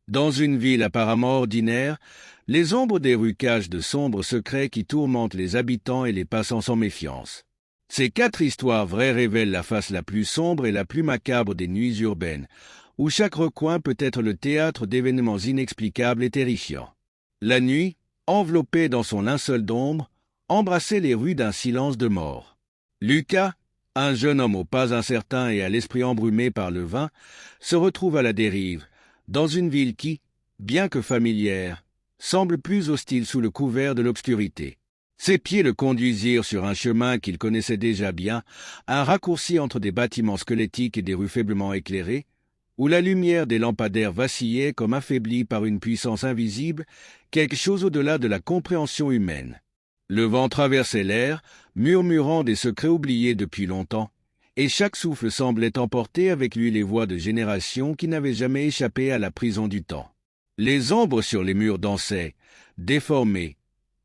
Dans une ville apparemment ordinaire, les ombres des rues cachent de sombres secrets qui tourmentent les habitants et les passants sans méfiance. Ces 4 histoires vraies révèlent la face la plus sombre et la plus macabre des nuits urbaines, où chaque recoin peut être le théâtre d'événements inexplicables et terrifiants. La nuit, enveloppée dans son linceul d'ombre, embrassait les rues d'un silence de mort. Lucas, un jeune homme au pas incertain et à l'esprit embrumé par le vin, se retrouve à la dérive, dans une ville qui, bien que familière, semble plus hostile sous le couvert de l'obscurité. Ses pieds le conduisirent sur un chemin qu'il connaissait déjà bien, un raccourci entre des bâtiments squelettiques et des rues faiblement éclairées, où la lumière des lampadaires vacillait comme affaiblie par une puissance invisible, quelque chose au-delà de la compréhension humaine. Le vent traversait l'air, murmurant des secrets oubliés depuis longtemps, et chaque souffle semblait emporter avec lui les voix de générations qui n'avaient jamais échappé à la prison du temps. Les ombres sur les murs dansaient, déformées,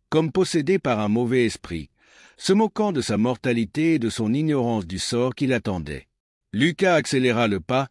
comme possédées par un mauvais esprit, se moquant de sa mortalité et de son ignorance du sort qui l'attendait. Lucas accéléra le pas,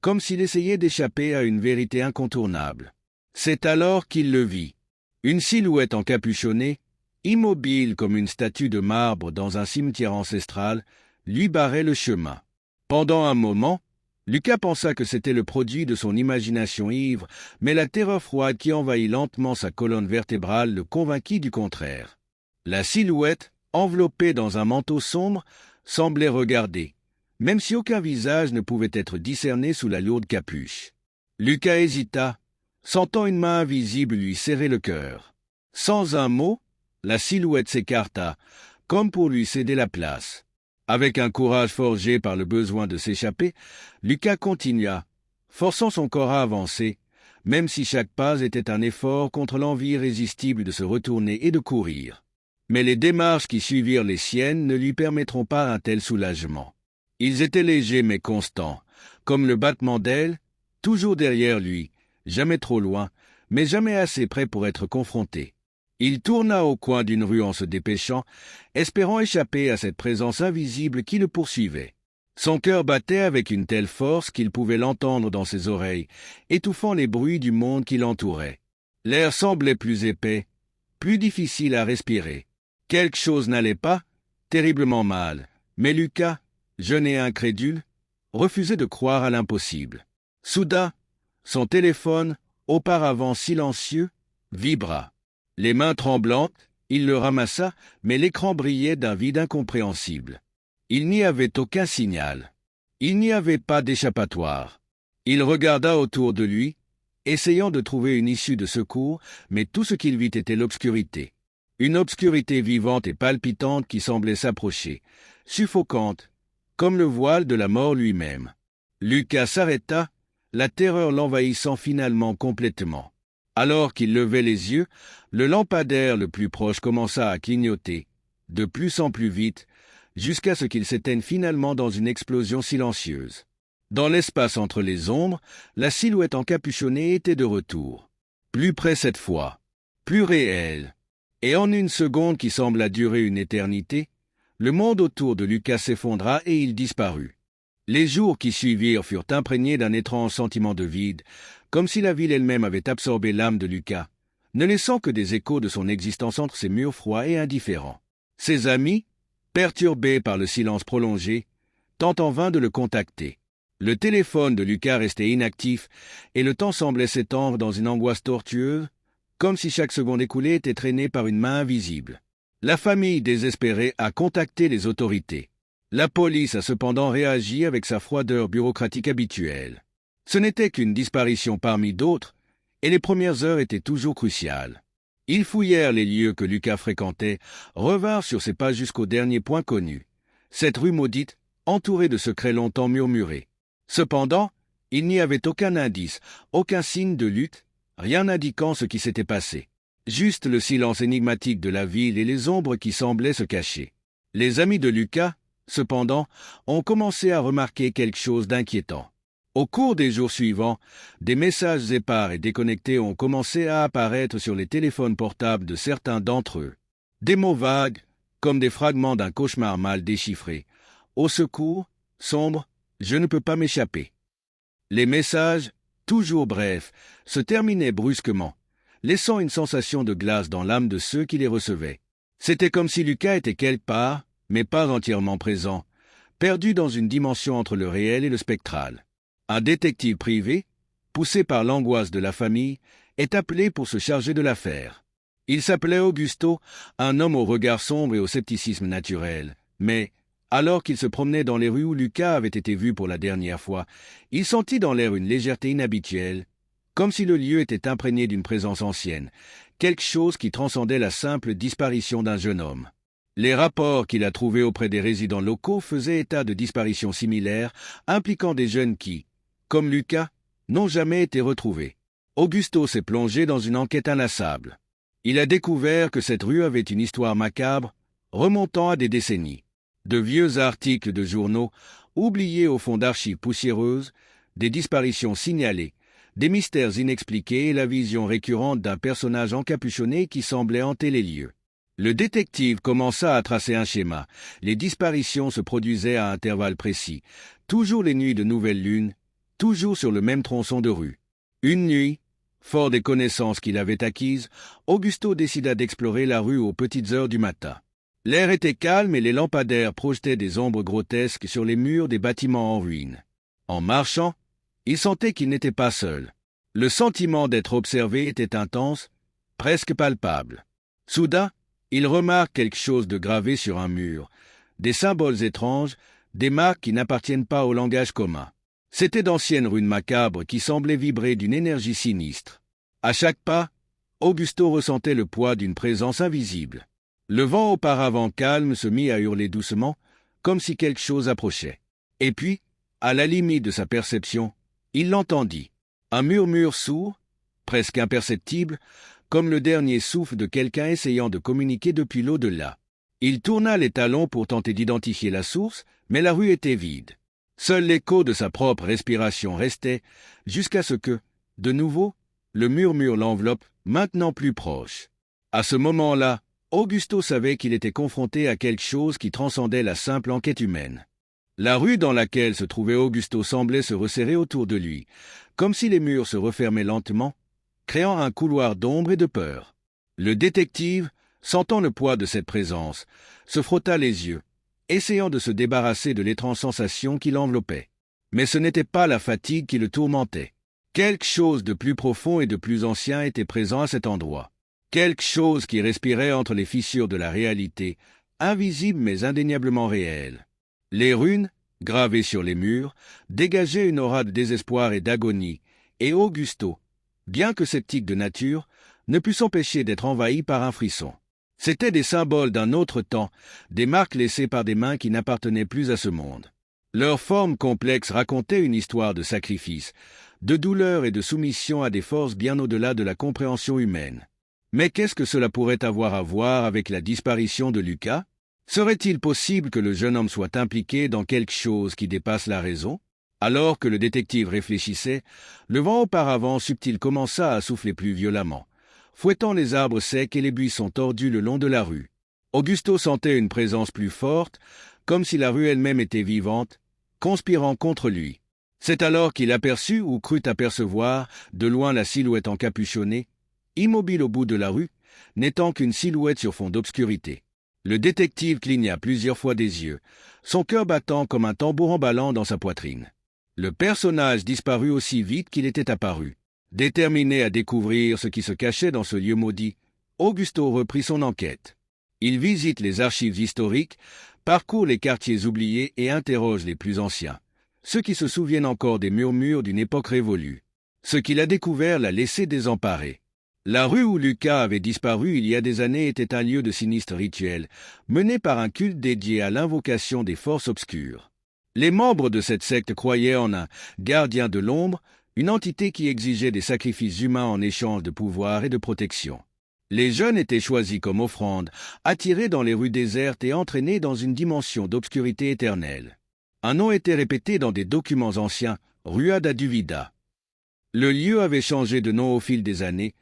comme s'il essayait d'échapper à une vérité incontournable. C'est alors qu'il le vit. Une silhouette encapuchonnée, immobile comme une statue de marbre dans un cimetière ancestral, lui barrait le chemin. Pendant un moment, Lucas pensa que c'était le produit de son imagination ivre, mais la terreur froide qui envahit lentement sa colonne vertébrale le convainquit du contraire. La silhouette, enveloppée dans un manteau sombre, semblait regarder, même si aucun visage ne pouvait être discerné sous la lourde capuche. Lucas hésita, sentant une main invisible lui serrer le cœur. Sans un mot, la silhouette s'écarta, comme pour lui céder la place. Avec un courage forgé par le besoin de s'échapper, Lucas continua, forçant son corps à avancer, même si chaque pas était un effort contre l'envie irrésistible de se retourner et de courir. Mais les démarches qui suivirent les siennes ne lui permettront pas un tel soulagement. Ils étaient légers mais constants, comme le battement d'ailes, toujours derrière lui, jamais trop loin, mais jamais assez près pour être confronté. Il tourna au coin d'une rue en se dépêchant, espérant échapper à cette présence invisible qui le poursuivait. Son cœur battait avec une telle force qu'il pouvait l'entendre dans ses oreilles, étouffant les bruits du monde qui l'entourait. L'air semblait plus épais, plus difficile à respirer. Quelque chose n'allait pas, terriblement mal, mais Lucas, jeune et incrédule, refusait de croire à l'impossible. Soudain, son téléphone, auparavant silencieux, vibra. Les mains tremblantes, il le ramassa, mais l'écran brillait d'un vide incompréhensible. Il n'y avait aucun signal. Il n'y avait pas d'échappatoire. Il regarda autour de lui, essayant de trouver une issue de secours, mais tout ce qu'il vit était l'obscurité. Une obscurité vivante et palpitante qui semblait s'approcher, suffocante, comme le voile de la mort lui-même. Lucas s'arrêta, la terreur l'envahissant finalement complètement. Alors qu'il levait les yeux, le lampadaire le plus proche commença à clignoter, de plus en plus vite, jusqu'à ce qu'il s'éteigne finalement dans une explosion silencieuse. Dans l'espace entre les ombres, la silhouette encapuchonnée était de retour. Plus près cette fois, plus réelle. Et en une seconde qui sembla durer une éternité, le monde autour de Lucas s'effondra et il disparut. Les jours qui suivirent furent imprégnés d'un étrange sentiment de vide, comme si la ville elle-même avait absorbé l'âme de Lucas, ne laissant que des échos de son existence entre ses murs froids et indifférents. Ses amis, perturbés par le silence prolongé, tentent en vain de le contacter. Le téléphone de Lucas restait inactif, et le temps semblait s'étendre dans une angoisse tortueuse, comme si chaque seconde écoulée était traînée par une main invisible. La famille, désespérée, a contacté les autorités. La police a cependant réagi avec sa froideur bureaucratique habituelle. Ce n'était qu'une disparition parmi d'autres, et les premières heures étaient toujours cruciales. Ils fouillèrent les lieux que Lucas fréquentait, revinrent sur ses pas jusqu'au dernier point connu, cette rue maudite, entourée de secrets longtemps murmurés. Cependant, il n'y avait aucun indice, aucun signe de lutte, rien n'indiquant ce qui s'était passé. Juste le silence énigmatique de la ville et les ombres qui semblaient se cacher. Les amis de Lucas, cependant, ont commencé à remarquer quelque chose d'inquiétant. Au cours des jours suivants, des messages épars et déconnectés ont commencé à apparaître sur les téléphones portables de certains d'entre eux. Des mots vagues, comme des fragments d'un cauchemar mal déchiffré. Au secours, sombre, je ne peux pas m'échapper. Les messages, toujours brefs, se terminaient brusquement, laissant une sensation de glace dans l'âme de ceux qui les recevaient. C'était comme si Lucas était quelque part, mais pas entièrement présent, perdu dans une dimension entre le réel et le spectral. Un détective privé, poussé par l'angoisse de la famille, est appelé pour se charger de l'affaire. Il s'appelait Augusto, un homme au regard sombre et au scepticisme naturel. Mais, alors qu'il se promenait dans les rues où Lucas avait été vu pour la dernière fois, il sentit dans l'air une légèreté inhabituelle, comme si le lieu était imprégné d'une présence ancienne, quelque chose qui transcendait la simple disparition d'un jeune homme. Les rapports qu'il a trouvés auprès des résidents locaux faisaient état de disparitions similaires impliquant des jeunes qui, comme Lucas, n'ont jamais été retrouvés. Augusto s'est plongé dans une enquête inlassable. Il a découvert que cette rue avait une histoire macabre remontant à des décennies. De vieux articles de journaux, oubliés au fond d'archives poussiéreuses, des disparitions signalées, des mystères inexpliqués et la vision récurrente d'un personnage encapuchonné qui semblait hanter les lieux. Le détective commença à tracer un schéma. Les disparitions se produisaient à intervalles précis, toujours les nuits de nouvelle lune, toujours sur le même tronçon de rue. Une nuit, fort des connaissances qu'il avait acquises, Augusto décida d'explorer la rue aux petites heures du matin. L'air était calme et les lampadaires projetaient des ombres grotesques sur les murs des bâtiments en ruine. En marchant, il sentait qu'il n'était pas seul. Le sentiment d'être observé était intense, presque palpable. Soudain, il remarque quelque chose de gravé sur un mur, des symboles étranges, des marques qui n'appartiennent pas au langage commun. C'étaient d'anciennes runes macabres qui semblaient vibrer d'une énergie sinistre. À chaque pas, Augusto ressentait le poids d'une présence invisible. Le vent auparavant calme se mit à hurler doucement, comme si quelque chose approchait. Et puis, à la limite de sa perception, il l'entendit. Un murmure sourd, presque imperceptible, comme le dernier souffle de quelqu'un essayant de communiquer depuis l'au-delà. Il tourna les talons pour tenter d'identifier la source, mais la rue était vide. Seul l'écho de sa propre respiration restait, jusqu'à ce que, de nouveau, le murmure l'enveloppe, maintenant plus proche. À ce moment-là, Augusto savait qu'il était confronté à quelque chose qui transcendait la simple enquête humaine. La rue dans laquelle se trouvait Augusto semblait se resserrer autour de lui, comme si les murs se refermaient lentement, créant un couloir d'ombre et de peur. Le détective, sentant le poids de cette présence, se frotta les yeux, essayant de se débarrasser de l'étrange sensation qui l'enveloppait. Mais ce n'était pas la fatigue qui le tourmentait. Quelque chose de plus profond et de plus ancien était présent à cet endroit. Quelque chose qui respirait entre les fissures de la réalité, invisible mais indéniablement réelle. Les runes, gravées sur les murs, dégageaient une aura de désespoir et d'agonie, et Augusto, bien que sceptique de nature, ne put s'empêcher d'être envahi par un frisson. C'étaient des symboles d'un autre temps, des marques laissées par des mains qui n'appartenaient plus à ce monde. Leur forme complexe racontait une histoire de sacrifice, de douleur et de soumission à des forces bien au-delà de la compréhension humaine. Mais qu'est-ce que cela pourrait avoir à voir avec la disparition de Lucas? Serait-il possible que le jeune homme soit impliqué dans quelque chose qui dépasse la raison? Alors que le détective réfléchissait, le vent auparavant subtil commença à souffler plus violemment, fouettant les arbres secs et les buissons tordus le long de la rue. Augusto sentait une présence plus forte, comme si la rue elle-même était vivante, conspirant contre lui. C'est alors qu'il aperçut ou crut apercevoir de loin la silhouette encapuchonnée, immobile au bout de la rue, n'étant qu'une silhouette sur fond d'obscurité. Le détective cligna plusieurs fois des yeux, son cœur battant comme un tambour emballant dans sa poitrine. Le personnage disparut aussi vite qu'il était apparu. Déterminé à découvrir ce qui se cachait dans ce lieu maudit, Augusto reprit son enquête. Il visite les archives historiques, parcourt les quartiers oubliés et interroge les plus anciens, ceux qui se souviennent encore des murmures d'une époque révolue. Ce qu'il a découvert l'a laissé désemparé. La rue où Lucas avait disparu il y a des années était un lieu de sinistre rituel, mené par un culte dédié à l'invocation des forces obscures. Les membres de cette secte croyaient en un gardien de l'ombre, une entité qui exigeait des sacrifices humains en échange de pouvoir et de protection. Les jeunes étaient choisis comme offrande, attirés dans les rues désertes et entraînés dans une dimension d'obscurité éternelle. Un nom était répété dans des documents anciens, Rua da Duvida. Le lieu avait changé de nom au fil des années,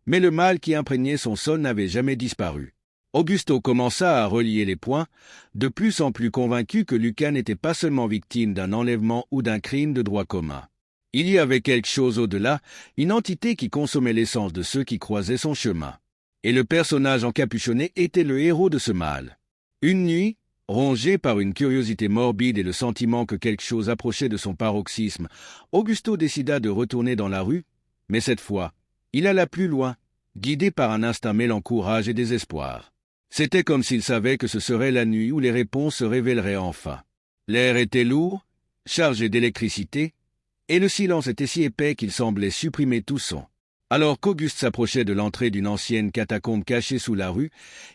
mais le mal qui imprégnait son sol n'avait jamais disparu. Augusto commença à relier les points, de plus en plus convaincu que Lucas n'était pas seulement victime d'un enlèvement ou d'un crime de droit commun. Il y avait quelque chose au-delà, une entité qui consommait l'essence de ceux qui croisaient son chemin. Et le personnage encapuchonné était le héros de ce mal. Une nuit, rongé par une curiosité morbide et le sentiment que quelque chose approchait de son paroxysme, Augusto décida de retourner dans la rue, mais cette fois, il alla plus loin, guidé par un instinct mêlant courage et désespoir. C'était comme s'il savait que ce serait la nuit où les réponses se révéleraient enfin. L'air était lourd, chargé d'électricité, et le silence était si épais qu'il semblait supprimer tout son. Alors qu'Auguste s'approchait de l'entrée d'une ancienne catacombe cachée sous la rue,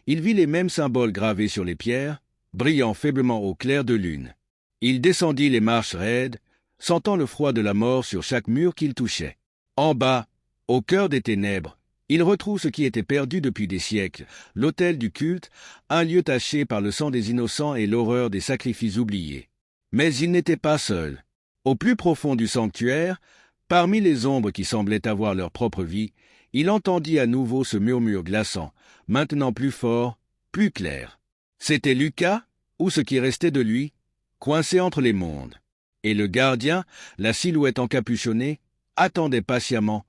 il vit les mêmes symboles gravés sur les pierres, brillant faiblement au clair de lune. Il descendit les marches raides, sentant le froid de la mort sur chaque mur qu'il touchait. En bas, au cœur des ténèbres, il retrouve ce qui était perdu depuis des siècles, l'autel du culte, un lieu taché par le sang des innocents et l'horreur des sacrifices oubliés. Mais il n'était pas seul. Au plus profond du sanctuaire, parmi les ombres qui semblaient avoir leur propre vie, il entendit à nouveau ce murmure glaçant, maintenant plus fort, plus clair. C'était Lucas, ou ce qui restait de lui, coincé entre les mondes. Et le gardien, la silhouette encapuchonnée, attendait patiemment,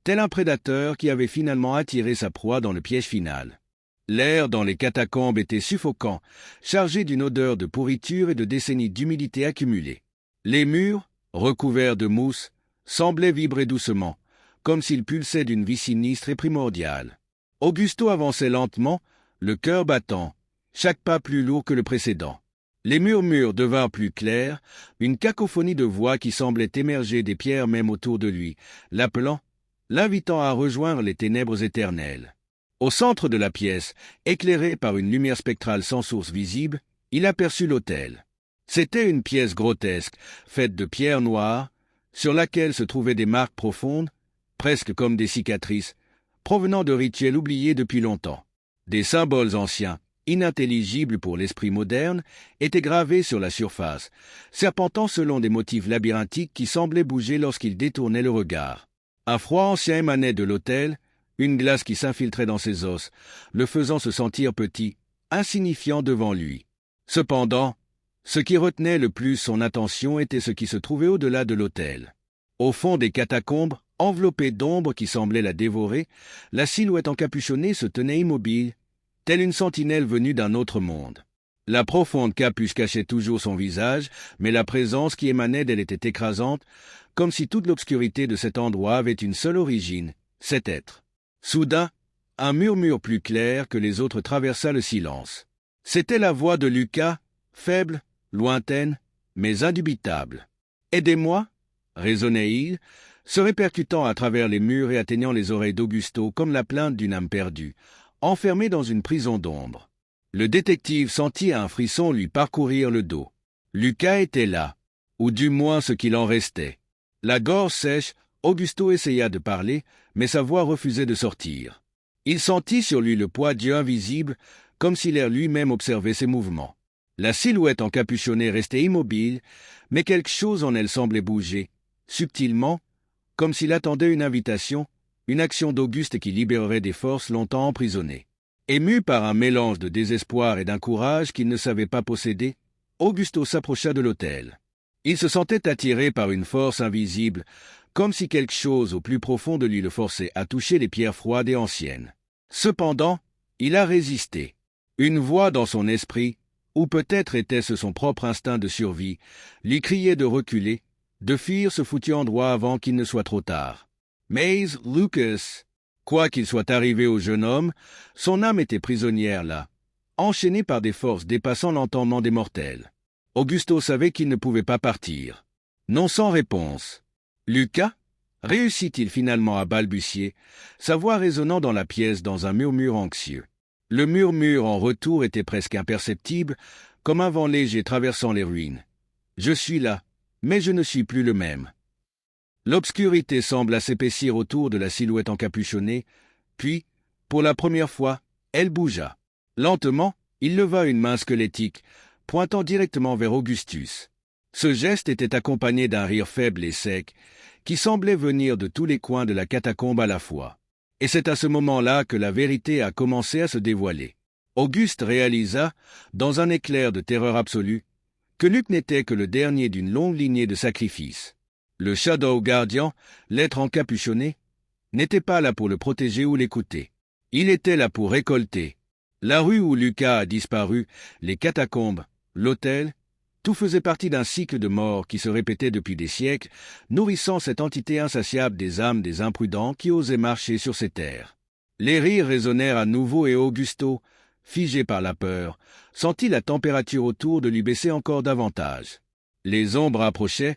tel un prédateur qui avait finalement attiré sa proie dans le piège final. L'air dans les catacombes était suffocant, chargé d'une odeur de pourriture et de décennies d'humidité accumulée. Les murs, recouverts de mousse, semblaient vibrer doucement, comme s'ils pulsaient d'une vie sinistre et primordiale. Augusto avançait lentement, le cœur battant, chaque pas plus lourd que le précédent. Les murmures devinrent plus clairs, une cacophonie de voix qui semblait émerger des pierres même autour de lui, l'appelant, l'invitant à rejoindre les ténèbres éternelles. Au centre de la pièce, éclairé par une lumière spectrale sans source visible, il aperçut l'autel. C'était une pièce grotesque, faite de pierres noires, sur laquelle se trouvaient des marques profondes, presque comme des cicatrices, provenant de rituels oubliés depuis longtemps. Des symboles anciens, inintelligibles pour l'esprit moderne, étaient gravés sur la surface, serpentant selon des motifs labyrinthiques qui semblaient bouger lorsqu'il détournait le regard. Un froid ancien émanait de l'autel, une glace qui s'infiltrait dans ses os, le faisant se sentir petit, insignifiant devant lui. Cependant, ce qui retenait le plus son attention était ce qui se trouvait au-delà de l'autel. Au fond des catacombes, enveloppée d'ombres qui semblaient la dévorer, la silhouette encapuchonnée se tenait immobile, telle une sentinelle venue d'un autre monde. La profonde capuche cachait toujours son visage, mais la présence qui émanait d'elle était écrasante, comme si toute l'obscurité de cet endroit avait une seule origine, cet être. Soudain, un murmure plus clair que les autres traversa le silence. C'était la voix de Lucas, faible, lointaine, mais indubitable. « Aidez-moi » résonnait-il, se répercutant à travers les murs et atteignant les oreilles d'Augusto comme la plainte d'une âme perdue, enfermée dans une prison d'ombre. Le détective sentit un frisson lui parcourir le dos. Lucas était là, ou du moins ce qu'il en restait. La gorge sèche, Augusto essaya de parler, mais sa voix refusait de sortir. Il sentit sur lui le poids d'yeux invisible, comme si l'air lui-même observait ses mouvements. La silhouette encapuchonnée restait immobile, mais quelque chose en elle semblait bouger, subtilement, comme s'il attendait une invitation, une action d'Auguste qui libérerait des forces longtemps emprisonnées. Ému par un mélange de désespoir et d'un courage qu'il ne savait pas posséder, Augusto s'approcha de l'autel. Il se sentait attiré par une force invisible, comme si quelque chose au plus profond de lui le forçait à toucher les pierres froides et anciennes. Cependant, il a résisté. Une voix dans son esprit, ou peut-être était-ce son propre instinct de survie, lui criait de reculer, de fuir ce foutu endroit avant qu'il ne soit trop tard. Mais Lucas, quoi qu'il soit arrivé au jeune homme, son âme était prisonnière là, enchaînée par des forces dépassant l'entendement des mortels. Augusto savait qu'il ne pouvait pas partir. Non sans réponse. Lucas réussit-il finalement à balbutier, sa voix résonnant dans la pièce dans un murmure anxieux. Le murmure en retour était presque imperceptible, comme un vent léger traversant les ruines. « Je suis là, mais je ne suis plus le même. » L'obscurité sembla s'épaissir autour de la silhouette encapuchonnée, puis, pour la première fois, elle bougea. Lentement, il leva une main squelettique, pointant directement vers Augustus. Ce geste était accompagné d'un rire faible et sec, qui semblait venir de tous les coins de la catacombe à la fois. Et c'est à ce moment-là que la vérité a commencé à se dévoiler. Auguste réalisa, dans un éclair de terreur absolue, que Luc n'était que le dernier d'une longue lignée de sacrifices. Le Shadow Guardian, l'être encapuchonné, n'était pas là pour le protéger ou l'écouter. Il était là pour récolter. La rue où Lucas a disparu, les catacombes, l'hôtel, tout faisait partie d'un cycle de mort qui se répétait depuis des siècles, nourrissant cette entité insatiable des âmes des imprudents qui osaient marcher sur ces terres. Les rires résonnèrent à nouveau et Augusto, figé par la peur, sentit la température autour de lui baisser encore davantage. Les ombres approchaient,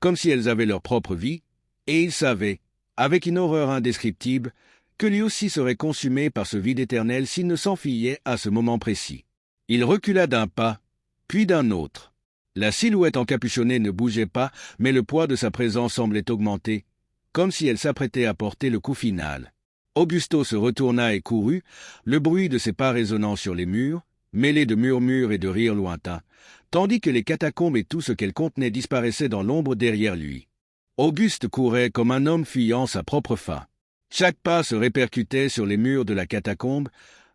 comme si elles avaient leur propre vie, et il savait, avec une horreur indescriptible, que lui aussi serait consumé par ce vide éternel s'il ne s'enfuyait à ce moment précis. Il recula d'un pas, puis d'un autre. La silhouette encapuchonnée ne bougeait pas, mais le poids de sa présence semblait augmenter, comme si elle s'apprêtait à porter le coup final. Augusto se retourna et courut, le bruit de ses pas résonnant sur les murs, mêlé de murmures et de rires lointains, tandis que les catacombes et tout ce qu'elles contenaient disparaissaient dans l'ombre derrière lui. Auguste courait comme un homme fuyant sa propre fin. Chaque pas se répercutait sur les murs de la catacombe,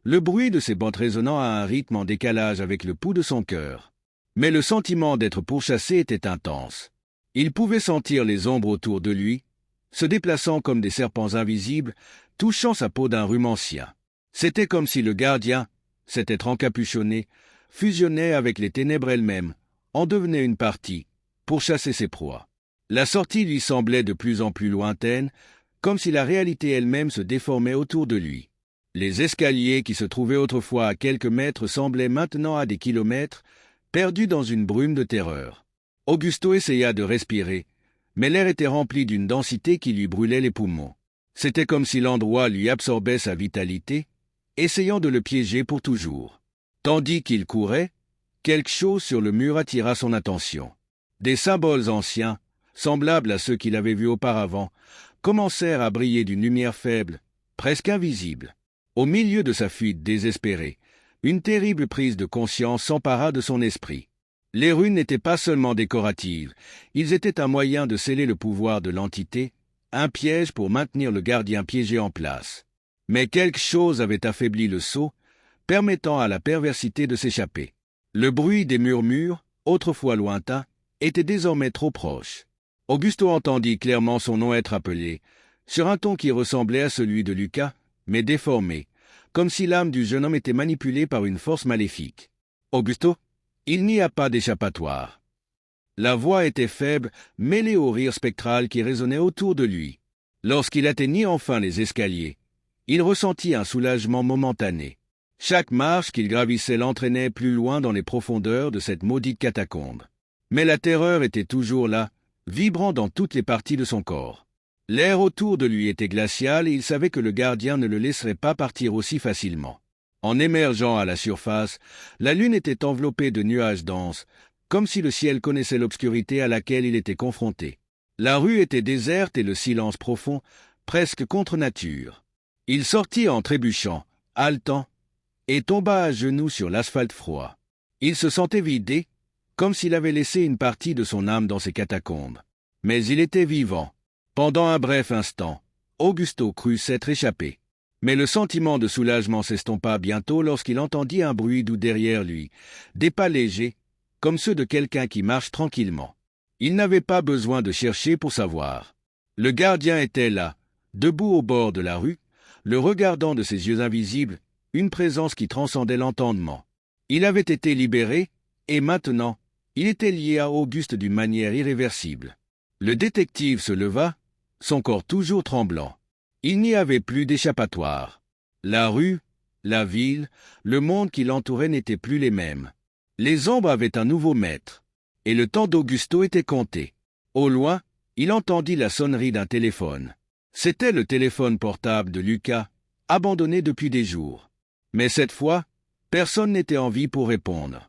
le bruit de ses bottes résonnant à un rythme en décalage avec le pouls de son cœur. Mais le sentiment d'être pourchassé était intense. Il pouvait sentir les ombres autour de lui, se déplaçant comme des serpents invisibles, touchant sa peau d'un rhume ancien. C'était comme si le gardien, cet être encapuchonné, fusionnait avec les ténèbres elles-mêmes, en devenait une partie, pour chasser ses proies. La sortie lui semblait de plus en plus lointaine, comme si la réalité elle-même se déformait autour de lui. Les escaliers qui se trouvaient autrefois à quelques mètres semblaient maintenant à des kilomètres, perdus dans une brume de terreur. Augusto essaya de respirer, mais l'air était rempli d'une densité qui lui brûlait les poumons. C'était comme si l'endroit lui absorbait sa vitalité, essayant de le piéger pour toujours. Tandis qu'il courait, quelque chose sur le mur attira son attention. Des symboles anciens, semblables à ceux qu'il avait vus auparavant, commencèrent à briller d'une lumière faible, presque invisible. Au milieu de sa fuite désespérée, une terrible prise de conscience s'empara de son esprit. Les runes n'étaient pas seulement décoratives, ils étaient un moyen de sceller le pouvoir de l'entité, un piège pour maintenir le gardien piégé en place. Mais quelque chose avait affaibli le sceau, permettant à la perversité de s'échapper. Le bruit des murmures, autrefois lointain, était désormais trop proche. Augusto entendit clairement son nom être appelé, sur un ton qui ressemblait à celui de Lucas, mais déformé, comme si l'âme du jeune homme était manipulée par une force maléfique. « Augusto !» Il n'y a pas d'échappatoire. La voix était faible, mêlée au rire spectral qui résonnait autour de lui. Lorsqu'il atteignit enfin les escaliers, il ressentit un soulagement momentané. Chaque marche qu'il gravissait l'entraînait plus loin dans les profondeurs de cette maudite catacombe. Mais la terreur était toujours là, vibrant dans toutes les parties de son corps. L'air autour de lui était glacial et il savait que le gardien ne le laisserait pas partir aussi facilement. En émergeant à la surface, la lune était enveloppée de nuages denses, comme si le ciel connaissait l'obscurité à laquelle il était confronté. La rue était déserte et le silence profond, presque contre nature. Il sortit en trébuchant, haletant, et tomba à genoux sur l'asphalte froid. Il se sentait vidé, comme s'il avait laissé une partie de son âme dans ces catacombes. Mais il était vivant. Pendant un bref instant, Augusto crut s'être échappé. Mais le sentiment de soulagement s'estompa bientôt lorsqu'il entendit un bruit doux derrière lui, des pas légers, comme ceux de quelqu'un qui marche tranquillement. Il n'avait pas besoin de chercher pour savoir. Le gardien était là, debout au bord de la rue, le regardant de ses yeux invisibles, une présence qui transcendait l'entendement. Il avait été libéré, et maintenant, il était lié à Auguste d'une manière irréversible. Le détective se leva, son corps toujours tremblant. Il n'y avait plus d'échappatoire. La rue, la ville, le monde qui l'entourait n'étaient plus les mêmes. Les ombres avaient un nouveau maître, et le temps d'Augusto était compté. Au loin, il entendit la sonnerie d'un téléphone. C'était le téléphone portable de Lucas, abandonné depuis des jours. Mais cette fois, personne n'était en vie pour répondre.